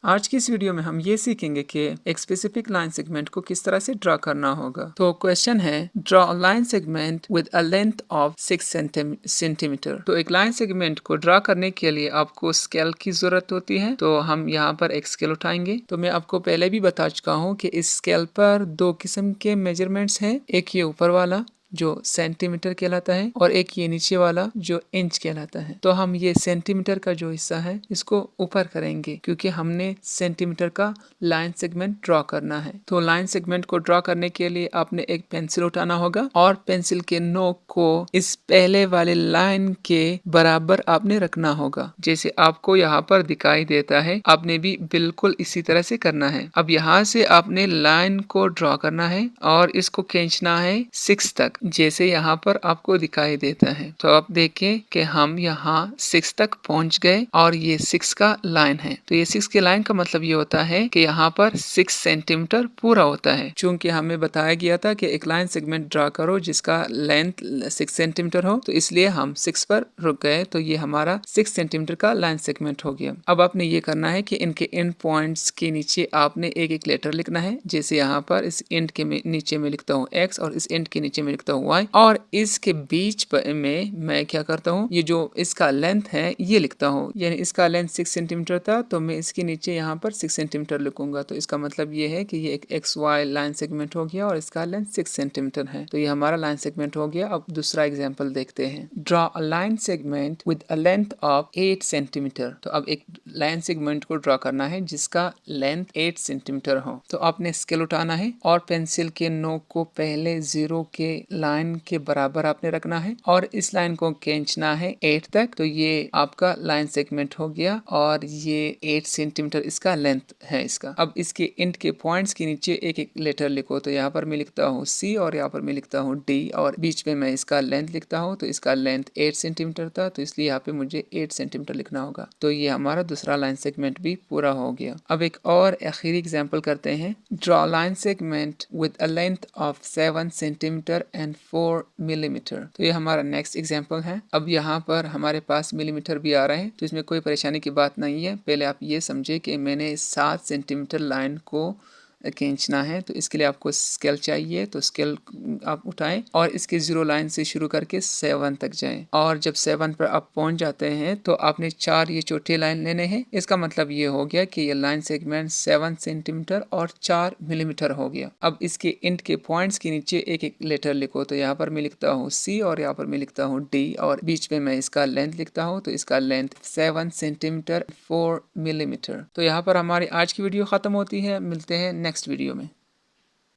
आज की इस वीडियो में हम ये सीखेंगे कि एक स्पेसिफिक लाइन सेगमेंट को किस तरह से ड्रा करना होगा। तो क्वेश्चन है, draw a line segment with a length of 6 centimetre. तो एक लाइन सेगमेंट को ड्रा करने के लिए आपको स्केल की जरूरत होती है। तो हम यहाँ पर एक स्केल उठाएंगे। तो मैं आपको पहले भी बता चुका हूँ कि इस स्केल पर दो किस्म के मेजरमेंट्स हैं, एक ये ऊपर वाला जो सेंटीमीटर कहलाता है और एक ये नीचे वाला जो इंच कहलाता है। तो हम ये सेंटीमीटर का जो हिस्सा है इसको ऊपर करेंगे क्योंकि हमने सेंटीमीटर का लाइन सेगमेंट ड्रॉ करना है। तो लाइन सेगमेंट को ड्रॉ करने के लिए आपने एक पेंसिल उठाना होगा और पेंसिल के नोक को इस पहले वाले लाइन के बराबर आपने रखना होगा। जैसे आपको यहाँ पर दिखाई देता है, आपने भी बिल्कुल इसी तरह से करना है। अब यहाँ से आपने लाइन को ड्रॉ करना है और इसको खींचना है 6 तक, जैसे यहाँ पर आपको दिखाई देता है। तो आप देखें कि हम यहाँ 6 तक पहुंच गए और ये 6 का लाइन है। तो ये 6 के लाइन का मतलब ये होता है कि यहाँ पर 6 सेंटीमीटर पूरा होता है। चूंकि हमें बताया गया था कि एक लाइन सेगमेंट ड्रा करो जिसका लेंथ 6 सेंटीमीटर हो, तो इसलिए हम 6 पर रुक गए। तो ये हमारा 6 सेंटीमीटर का लाइन सेगमेंट हो गया। अब आपने ये करना है कि इनके एंड पॉइंट्स के नीचे आपने एक एक लेटर लिखना है। जैसे यहाँ पर इस एंड के नीचे में लिखता हूँ x और इस एंड के नीचे में लिखता हूँ y और इसके बीच में मैं क्या करता हूँ, ये जो इसका लेंथ है ये लिखता हूँ। यानी इसका लेंथ 6 सेंटीमीटर था तो मैं इसके नीचे यहाँ पर 6 सेंटीमीटर लिखूंगा। तो इसका मतलब ये है कि ये एक XY लाइन सेगमेंट हो गया और इसका लेंथ 6 सेंटीमीटर है। तो ये हमारा लाइन सेगमेंट हो गया। अब दूसरा एग्जाम्पल देखते हैं। Draw a line segment with a length of 8 centimetre. तो अब एक लाइन सेगमेंट को ड्रॉ करना है जिसका लेंथ 8 सेंटीमीटर हो। तो आपने स्केल उठाना है और पेंसिल के नोक को पहले 0 के लाइन के बराबर आपने रखना है और इस लाइन को खींचना है 8 तक। तो ये आपका लाइन सेगमेंट हो गया और ये 8 सेंटीमीटर इसका लेंथ है इसका। अब इसके एंड के पॉइंट्स के नीचे एक एक लेटर लिखो। तो यहाँ पर मैं लिखता हूँ C और यहाँ पर मैं लिखता हूँ D और बीच में मैं इसका लेंथ लिखता हूँ। तो इसका लेंथ 8 सेंटीमीटर था तो इसलिए यहाँ पे मुझे 8 सेंटीमीटर लिखना होगा। तो ये हमारा दूसरा लाइन सेगमेंट भी पूरा हो गया। अब एक और आखिरी एग्जाम्पल करते हैं। Draw line segment with a length of 7 centimetre and 4 millimetre. तो ये हमारा नेक्स्ट एग्जाम्पल है। अब यहाँ पर हमारे पास मिलीमीटर भी आ रहे हैं तो इसमें कोई परेशानी की बात नहीं है। पहले आप ये समझे कि मैंने 7 सेंटीमीटर लाइन को खींचना है। तो इसके लिए आपको स्केल चाहिए। तो स्केल आप उठाएं और इसके 0 लाइन से शुरू करके 7 तक जाएं और जब 7 पर आप पहुंच जाते हैं तो आपने 4 ये चौथे लाइन लेने हैं। इसका मतलब ये हो गया कि ये लाइन सेगमेंट 7 सेंटीमीटर और 4 मिलीमीटर हो गया। अब इसके एंड के पॉइंट्स के नीचे एक एक लेटर लिखो। तो यहाँ पर मैं लिखता हूँ C और यहाँ पर मैं लिखता हूँ D और बीच में मैं इसका लेंथ लिखता हूँ। तो इसका लेंथ 7 सेंटीमीटर 4 मिलीमीटर। तो यहाँ पर हमारी आज की वीडियो खत्म होती है। मिलते हैं नेक्स्ट वीडियो में।